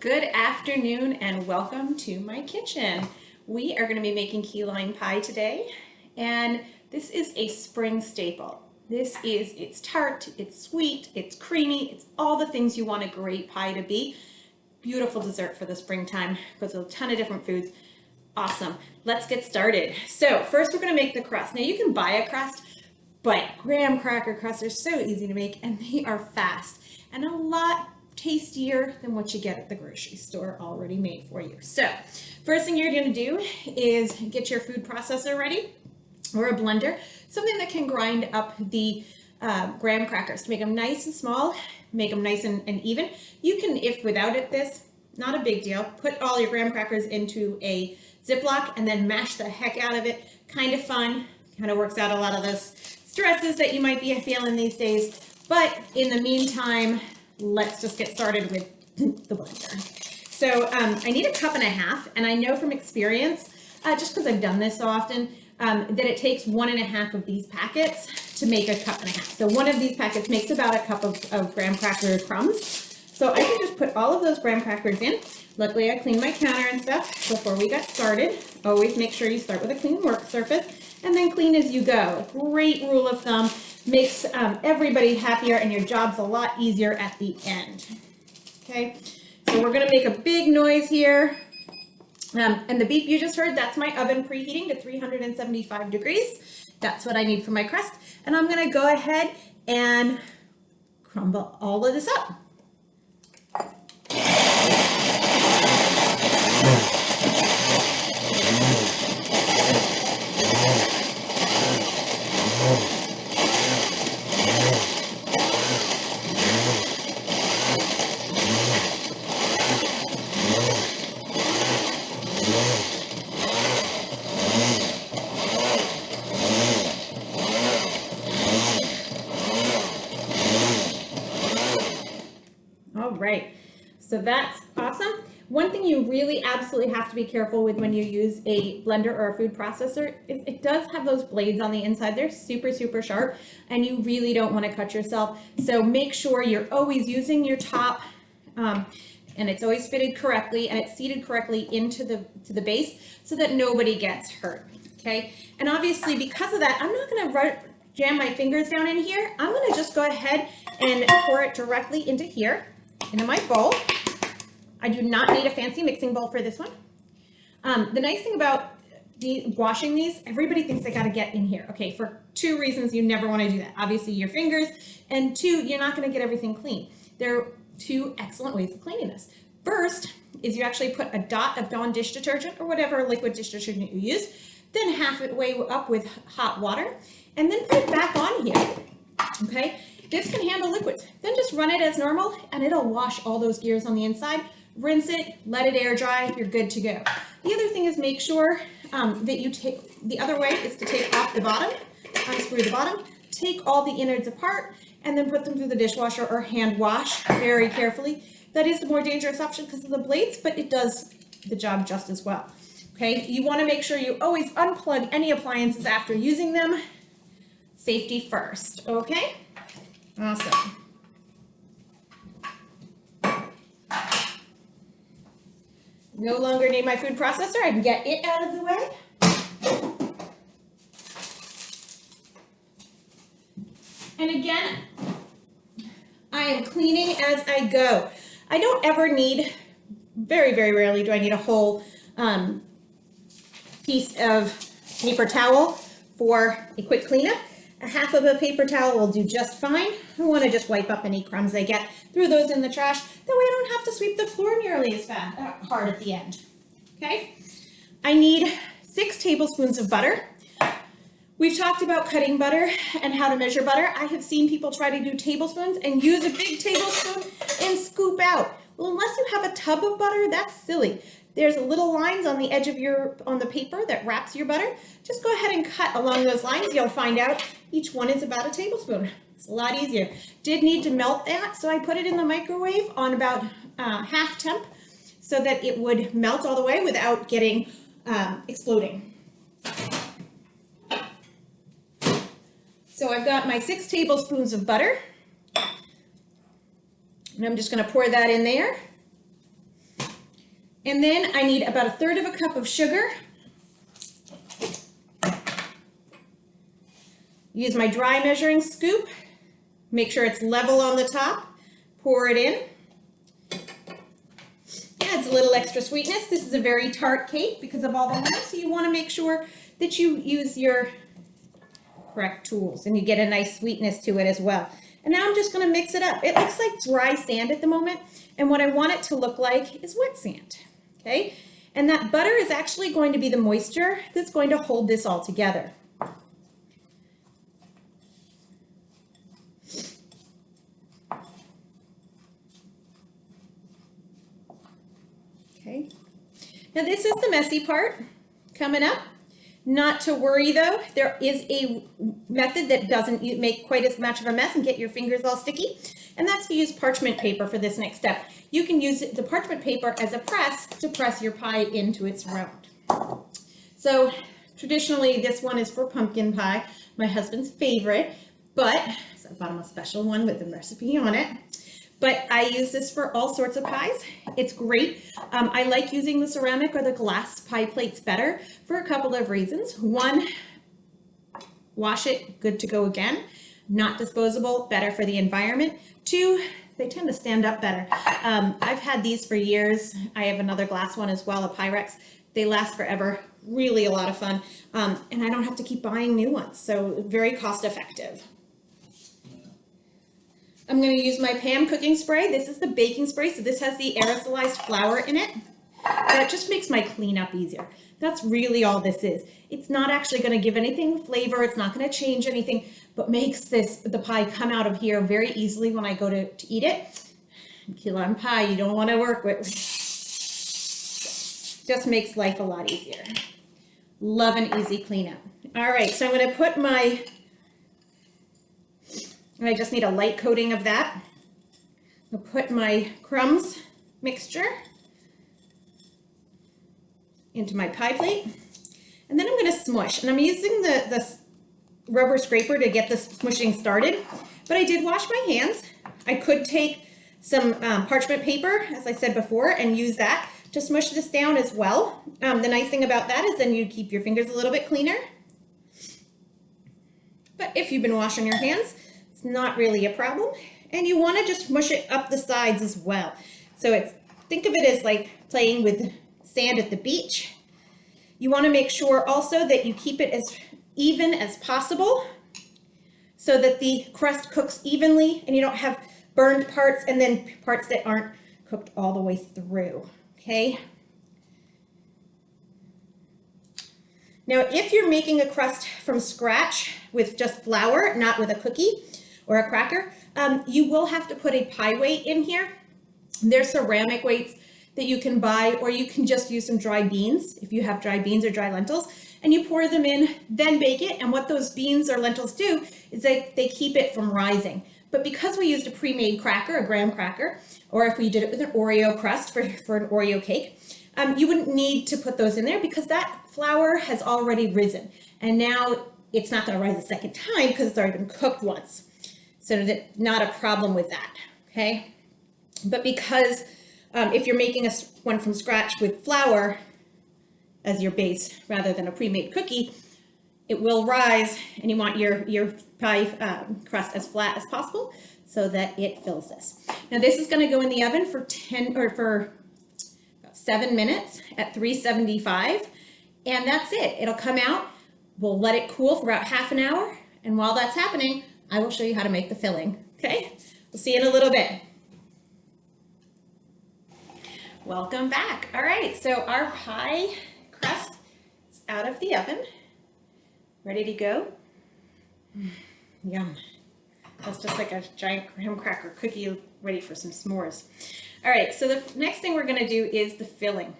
Good afternoon and welcome to my kitchen. We are going to be making key lime pie today, and this is a spring staple. It's tart, it's sweet, it's creamy, it's all the things you want a great pie to be. Beautiful dessert for the springtime. Goes with a ton of different foods. Awesome. Let's get started. So first we're going to make the crust. Now you can buy a crust, but graham cracker crusts are so easy to make and they are fast and a lot tastier than what you get at the grocery store already made for you. So first thing you're going to do is get your food processor ready, or a blender, something that can grind up the graham crackers to make them nice and small, make them nice and even. You can, if without this, not a big deal, put all your graham crackers into a Ziploc and then mash the heck out of it. Kind of fun, kind of works out a lot of those stresses that you might be feeling these days. But in the meantime, let's just get started with the blender. So I need 1.5 cups, and I know from experience, just because I've done this so often, that it takes 1.5 of these packets to make 1.5 cups. So one of these packets makes about 1 cup of graham cracker crumbs. So I can just put all of those graham crackers in. Luckily, I cleaned my counter and stuff before we got started. Always make sure you start with a clean work surface and then clean as you go. Great rule of thumb. Makes everybody happier and your job's a lot easier at the end. Okay, so we're gonna make a big noise here. And the beep you just heard, that's my oven preheating to 375 degrees. That's what I need for my crust. And I'm gonna go ahead and crumble all of this up. Right, so that's awesome. One thing you really absolutely have to be careful with when you use a blender or a food processor is it does have those blades on the inside. They're super, super sharp, and you really don't want to cut yourself. So make sure you're always using your top, and it's always fitted correctly, and it's seated correctly into the base so that nobody gets hurt, okay? And obviously, because of that, I'm not going to jam my fingers down in here. I'm going to just go ahead and pour it directly into here. Into my bowl. I do not need a fancy mixing bowl for this one. The nice thing about washing these, everybody thinks they got to get in here. Okay, for 2 reasons you never want to do that. Obviously your fingers, and 2, you're not going to get everything clean. There are 2 excellent ways of cleaning this. First is you actually put a dot of Dawn dish detergent or whatever liquid dish detergent you use, then halfway up with hot water, and then put it back on here, okay? This can handle liquids. Then just run it as normal and it'll wash all those gears on the inside. Rinse it, let it air dry, you're good to go. The other thing is make sure that you take, the other way is to take off the bottom, unscrew the bottom, take all the innards apart, and then put them through the dishwasher or hand wash very carefully. That is the more dangerous option because of the blades, but it does the job just as well. Okay, you want to make sure you always unplug any appliances after using them. Safety first, okay? Awesome. No longer need my food processor. I can get it out of the way. And again, I am cleaning as I go. I don't ever need, very, very rarely do I need a whole piece of paper towel for a quick cleanup. 1/2 of a paper towel will do just fine. I want to just wipe up any crumbs I get, throw those in the trash. That way I don't have to sweep the floor nearly as hard at the end. Okay? I need 6 tablespoons of butter. We've talked about cutting butter and how to measure butter. I have seen people try to do tablespoons and use a big tablespoon and scoop out. Well, unless you have a tub of butter, that's silly. There's little lines on the edge of on the paper that wraps your butter. Just go ahead and cut along those lines. You'll find out each one is about a tablespoon. It's a lot easier. Did need to melt that, so I put it in the microwave on about half temp so that it would melt all the way without getting exploding. So I've got my 6 tablespoons of butter, and I'm just going to pour that in there. And then I need about 1/3 cup of sugar. Use my dry measuring scoop. Make sure it's level on the top. Pour it in. Adds a little extra sweetness. This is a very tart cake because of all the nuts, so you want to make sure that you use your correct tools and you get a nice sweetness to it as well. And now I'm just going to mix it up. It looks like dry sand at the moment, and what I want it to look like is wet sand. Okay, and that butter is actually going to be the moisture that's going to hold this all together. Okay, now this is the messy part coming up. Not to worry though, there is a method that doesn't make quite as much of a mess and get your fingers all sticky, and that's to use parchment paper for this next step. You can use the parchment paper as a press to press your pie into its round. So traditionally this one is for pumpkin pie, my husband's favorite, but so I bought him a special one with the recipe on it. But I use this for all sorts of pies. It's great. I like using the ceramic or the glass pie plates better for a couple of reasons. One, wash it, good to go again. Not disposable, better for the environment. Two, they tend to stand up better. I've had these for years. I have another glass one as well, a Pyrex. They last forever, really a lot of fun. And I don't have to keep buying new ones, so very cost effective. I'm going to use my pan cooking spray. This is the baking spray, so this has the aerosolized flour in it. That just makes my cleanup easier. That's really all this is. It's not actually going to give anything flavor. It's not going to change anything, but makes the pie come out of here very easily when I go to eat it. Key lime pie, you don't want to work with. Just makes life a lot easier. Love an easy cleanup. All right, so I'm going to put my... And I just need a light coating of that. I'll put my crumbs mixture into my pie plate. And then I'm going to smush. And I'm using the rubber scraper to get the smushing started. But I did wash my hands. I could take some parchment paper, as I said before, and use that to smush this down as well. The nice thing about that is then you keep your fingers a little bit cleaner. But if you've been washing your hands, not really a problem, and you want to just mush it up the sides as well. So think of it as like playing with sand at the beach. You want to make sure also that you keep it as even as possible so that the crust cooks evenly and you don't have burned parts and then parts that aren't cooked all the way through. Okay. Now, if you're making a crust from scratch with just flour, not with a cookie or a cracker, you will have to put a pie weight in here. There's ceramic weights that you can buy, or you can just use some dry beans if you have dry beans or dry lentils, and you pour them in, then bake it. And what those beans or lentils do is they keep it from rising. But because we used a pre-made cracker, a graham cracker, or if we did it with an Oreo crust for an Oreo cake, you wouldn't need to put those in there because that flour has already risen. And now it's not going to rise a second time because it's already been cooked once. So that not a problem with that, okay? But because if you're making one from scratch with flour as your base rather than a pre-made cookie, it will rise, and you want your pie crust as flat as possible so that it fills this. Now this is going to go in the oven for 7 minutes at 375, and that's it. It'll come out. We'll let it cool for about half an hour, and while that's happening, I will show you how to make the filling, okay? We'll see you in a little bit. Welcome back. All right, so our pie crust is out of the oven, ready to go. Yum. That's just like a giant graham cracker cookie ready for some s'mores. All right, so the next thing we're gonna do is the filling.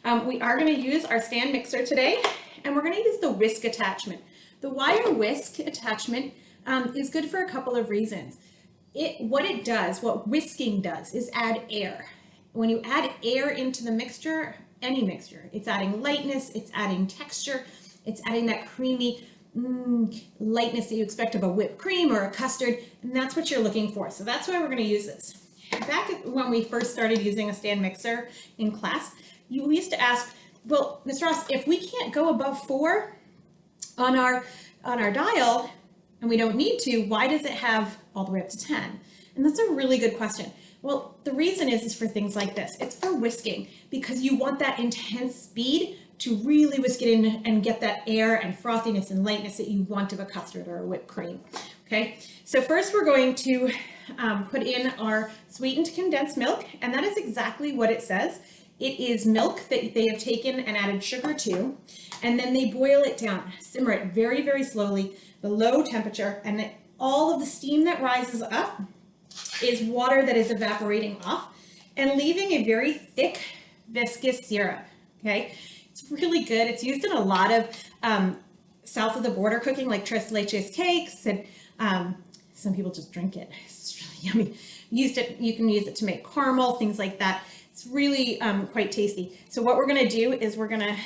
We are gonna use our stand mixer today, and we're gonna use the whisk attachment. The wire whisk attachment is good for a couple of reasons. What whisking does is add air. When you add air into the mixture, any mixture, it's adding lightness, it's adding texture, it's adding that creamy lightness that you expect of a whipped cream or a custard, and that's what you're looking for. So that's why we're going to use this. back when we first started using a stand mixer in class, we used to ask, well, Ms. Ross, if we can't go above 4 on our dial, and we don't need to, why does it have all the way up to 10? And that's a really good question. Well, the reason is for things like this. It's for whisking, because you want that intense speed to really whisk it in and get that air and frothiness and lightness that you want of a custard or a whipped cream. Okay, so first we're going to put in our sweetened condensed milk, and that is exactly what it says. It is milk that they have taken and added sugar to, and then they boil it down, simmer it very, very slowly, the low temperature, and all of the steam that rises up is water that is evaporating off and leaving a very thick, viscous syrup. Okay, it's really good. It's used in a lot of south of the border cooking, like tres leches cakes, and some people just drink it. It's really yummy. You can use it to make caramel, things like that. It's really quite tasty. So what we're going to do is we're going to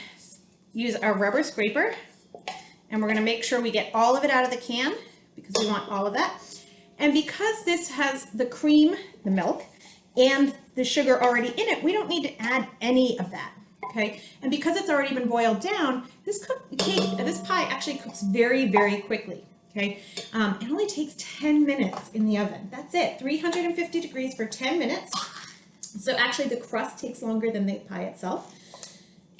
use our rubber scraper, and we're going to make sure we get all of it out of the can, because we want all of that. And because this has the cream, the milk, and the sugar already in it, we don't need to add any of that. Okay, and because it's already been boiled down, this pie actually cooks very, very quickly. Okay, it only takes 10 minutes in the oven. That's it, 350 degrees for 10 minutes. So actually the crust takes longer than the pie itself.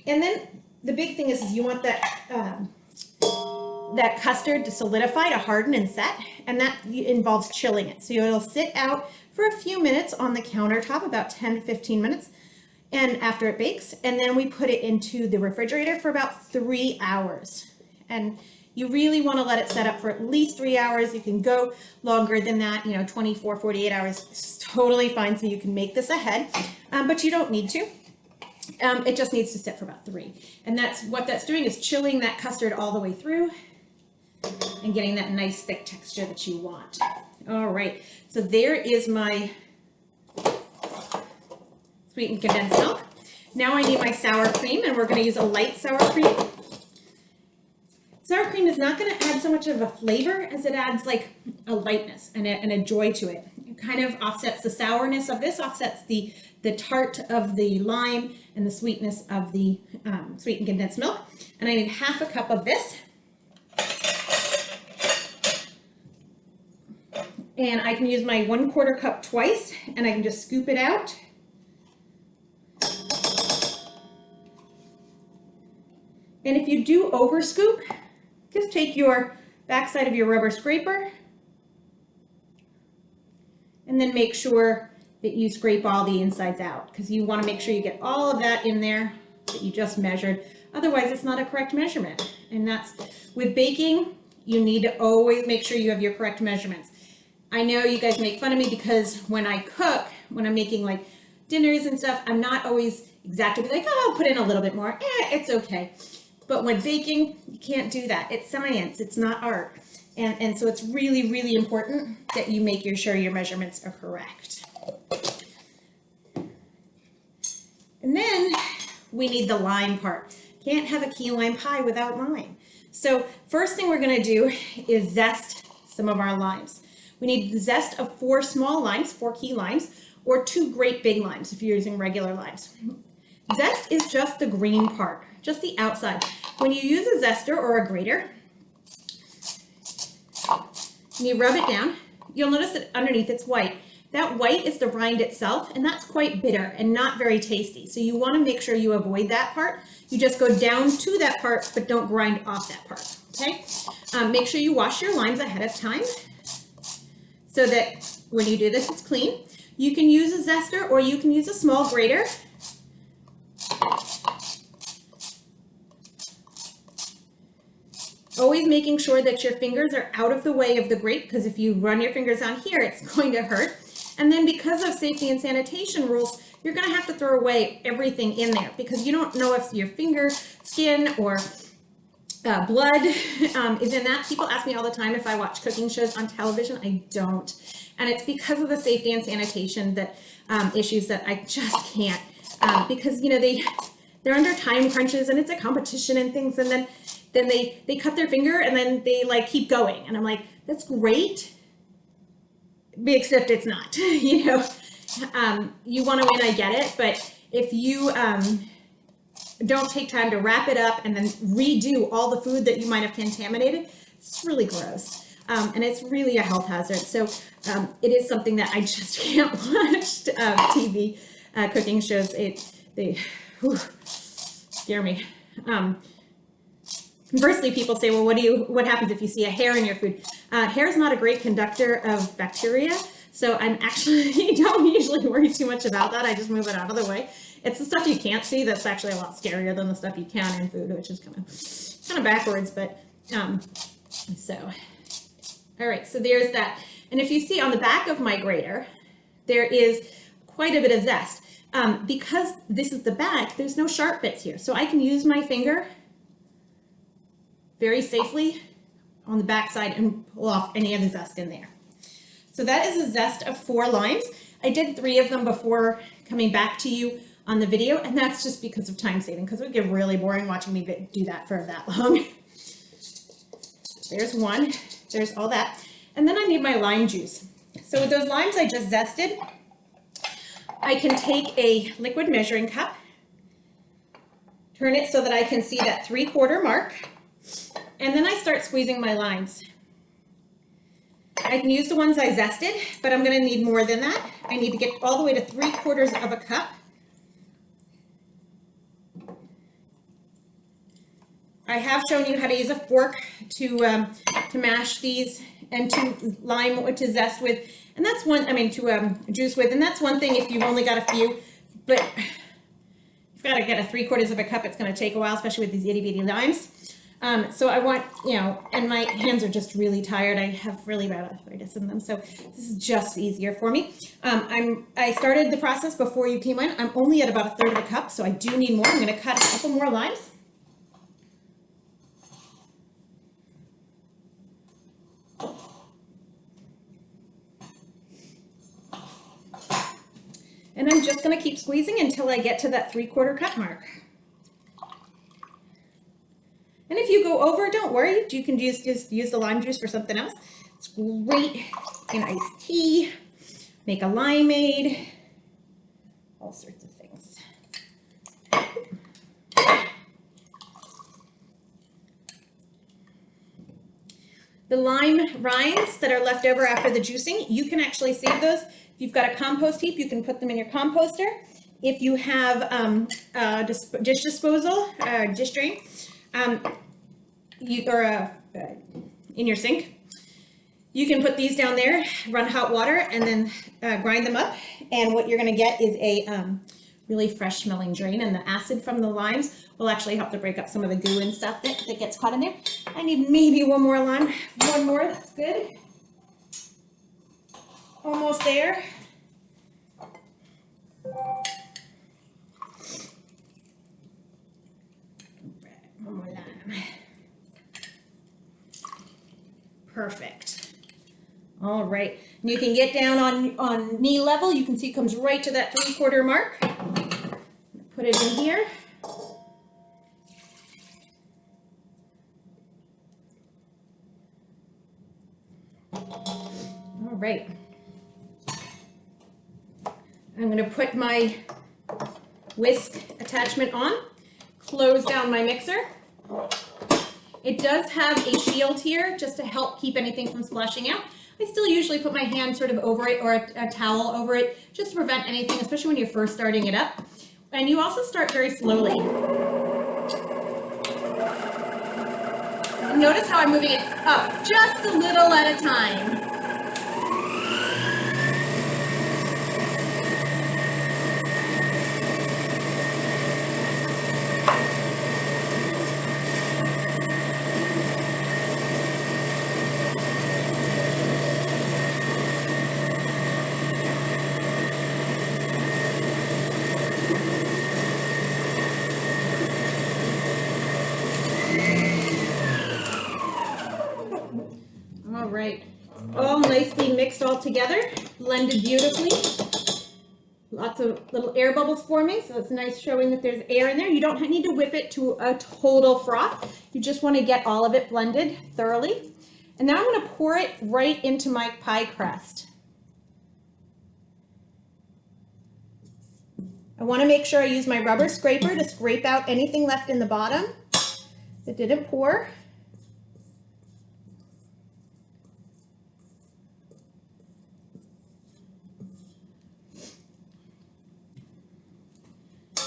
And then the big thing is you want that that custard to solidify, to harden and set, and that involves chilling it. So it'll sit out for a few minutes on the countertop, about 10 to 15 minutes, and after it bakes, and then we put it into the refrigerator for about 3 hours. And you really want to let it set up for at least 3 hours. You can go longer than that, 24, 48 hours is totally fine, so you can make this ahead, but you don't need to. It just needs to sit for about 3. And what that's doing is chilling that custard all the way through and getting that nice thick texture that you want. All right, so there is my sweetened condensed milk. Now I need my sour cream, and we're going to use a light sour cream. Sour cream is not going to add so much of a flavor as it adds like a lightness and a joy to it. It kind of offsets the sourness of this, offsets the tart of the lime and the sweetness of the sweetened condensed milk. And I need half a cup of this. And I can use my 1/4 cup twice, and I can just scoop it out. And if you do over scoop, just take your backside of your rubber scraper and then make sure that you scrape all the insides out, because you want to make sure you get all of that in there that you just measured. Otherwise, it's not a correct measurement. And that's with baking, you need to always make sure you have your correct measurements. I know you guys make fun of me because when I cook, when I'm making like dinners and stuff, I'm not always exactly like, oh, I'll put in a little bit more. It's okay. But when baking, you can't do that. It's science, it's not art. And so it's really, really important that you make sure your measurements are correct. And then we need the lime part. Can't have a key lime pie without lime. So first thing we're gonna do is zest some of our limes. We need the zest of 4 small limes, 4 key limes, or 2 great big limes if you're using regular limes. Zest is just the green part, just the outside. When you use a zester or a grater, and you rub it down, you'll notice that underneath it's white. That white is the rind itself, and that's quite bitter and not very tasty. So you want to make sure you avoid that part. You just go down to that part, but don't grind off that part, okay? Make sure you wash your limes ahead of time so that when you do this, it's clean. You can use a zester or you can use a small grater. Always making sure that your fingers are out of the way of the grate, because if you run your fingers on here, it's going to hurt. And then because of safety and sanitation rules, you're going to have to throw away everything in there, because you don't know if your finger, skin, or blood is in that. People ask me all the time if I watch cooking shows on television. I don't. And it's because of the safety and sanitation that issues that I just can't, because they're under time crunches and it's a competition and things, and then they cut their finger and then they like keep going, and I'm like, that's great, except it's not. you want to win, I get it, but if you don't take time to wrap it up and then redo all the food that you might have contaminated, it's really gross. And it's really a health hazard. So it is something that I just can't watch TV cooking shows. They scare me. Conversely, people say, well, what happens if you see a hair in your food? Hair is not a great conductor of bacteria. So I'm actually don't usually worry too much about that. I just move it out of the way. It's the stuff you can't see that's actually a lot scarier than the stuff you can in food, which is kind of backwards. But so, all right, so there's that. And if you see on the back of my grater, there is quite a bit of zest. Because this is the back, there's no sharp bits here. So I can use my finger very safely on the back side and pull off any of the zest in there. So that is a zest of 4 limes. I did 3 of them before coming back to you on the video, and that's just because of time saving, because it would get really boring watching me do that for that long. There's one, there's all that. And then I need my lime juice. So with those limes I just zested, I can take a liquid measuring cup, turn it so that I can see that 3/4 mark, and then I start squeezing my limes. I can use the ones I zested, but I'm going to need more than that. I need to get all the way to 3/4 of a cup. I have shown you how to use a fork to mash these and to zest with, and that's one. I mean to juice with, and that's one thing. If you've only got a few, but you've got to get a 3/4 of a cup. It's going to take a while, especially with these itty bitty limes. So I want, and my hands are just really tired. I have really bad arthritis in them, so this is just easier for me. I started the process before you came in. I'm only at about 1/3 of a cup, so I do need more. I'm going to cut a couple more limes. And I'm just going to keep squeezing until I get to that 3/4 cup mark. And if you go over, don't worry. You can just use the lime juice for something else. It's great in iced tea, make a limeade, all sorts of things. The lime rinds that are left over after the juicing, you can actually save those. If you've got a compost heap, you can put them in your composter. If you have dish disposal, dish drain, in your sink, you can put these down there, run hot water, and then grind them up. And what you're going to get is a really fresh smelling drain, and the acid from the limes will actually help to break up some of the goo and stuff that gets caught in there. I need maybe one more lime. One more, that's good. Almost there. One more lime. Perfect. All right. And you can get down on knee level. You can see it comes right to that 3/4 mark. Put it in here. All right. I'm going to put my whisk attachment on, close down my mixer. It does have a shield here just to help keep anything from splashing out. I still usually put my hand sort of over it or a towel over it just to prevent anything, especially when you're first starting it up. And you also start very slowly. Notice how I'm moving it up just a little at a time. All right, all nicely mixed all together, blended beautifully. Lots of little air bubbles forming, so it's nice showing that there's air in there. You don't need to whip it to a total froth. You just want to get all of it blended thoroughly. And now I'm going to pour it right into my pie crust. I want to make sure I use my rubber scraper to scrape out anything left in the bottom that didn't pour.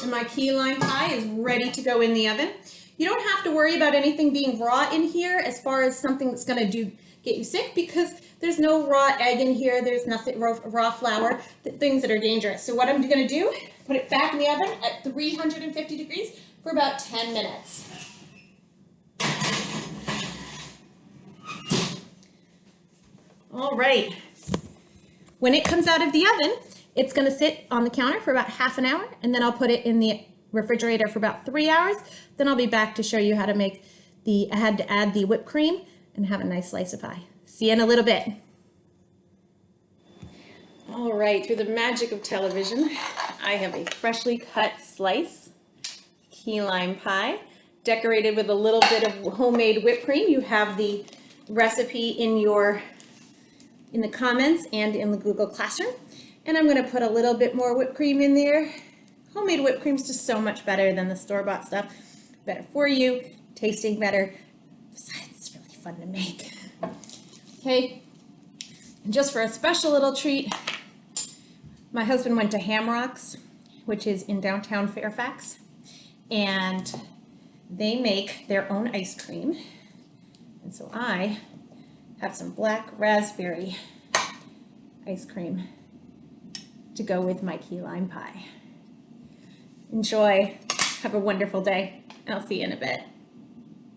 And my key lime pie is ready to go in the oven. You don't have to worry about anything being raw in here as far as something that's going to get you sick, because there's no raw egg in here. There's nothing raw flour, things that are dangerous. So what I'm going to do, put it back in the oven at 350 degrees for about 10 minutes. All right. When it comes out of the oven, it's going to sit on the counter for about half an hour, and then I'll put it in the refrigerator for about 3 hours. Then I'll be back to show you how to make I had to add the whipped cream and have a nice slice of pie. See you in a little bit. All right, through the magic of television, I have a freshly cut slice key lime pie, decorated with a little bit of homemade whipped cream. You have the recipe in the comments and in the Google Classroom. And I'm going to put a little bit more whipped cream in there. Homemade whipped cream is just so much better than the store-bought stuff. Better for you, tasting better. Besides, it's really fun to make. Okay, and just for a special little treat, my husband went to Hamrocks, which is in downtown Fairfax, and they make their own ice cream. And so I have some black raspberry ice cream to go with my key lime pie. Enjoy. Have a wonderful day. I'll see you in a bit.